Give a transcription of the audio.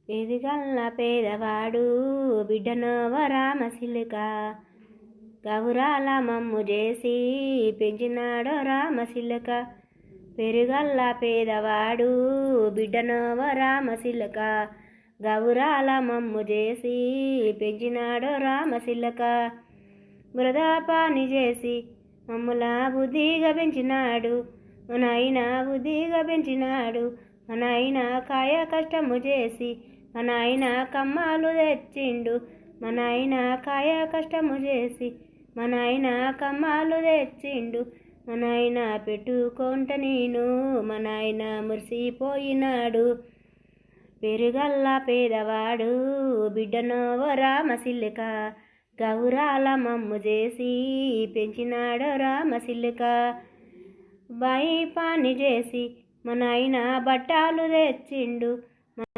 ఎదిగల్ల పేదవాడు బిడ్డనవ రామశిలుక గౌరాల మమ్ము చేసి పెంచినాడు రామశిలుక. పెరుగల్ల పేదవాడు బిడ్డనవ రామశిలుక గౌరాల మమ్ము చేసి పెంచినాడు రామశిలుక. బురద పాని చేసి మమ్ముల బుద్ధిగా పెంచినాడు మన ఆయన బుద్ధిగా పెంచినాడు. మన ఆయన కాయ కష్టము చేసి మన ఆయన కమ్మాలు తెచ్చిండు. మన ఆయన కాయ కష్టము చేసి మన ఆయన కమ్మాలు తెచ్చిండు. మన ఆయన పెట్టుకుంట నేను మన ఆయన మురిసిపోయినాడు. పెరుగల్ల పేదవాడు బిడ్డనవ రామశిలుక గౌరాల మమ్ము చేసి పెంచినాడు రామశిలుక. బాయి పాని చేసి మన ఆయన బట్టాలు తెచ్చిండు.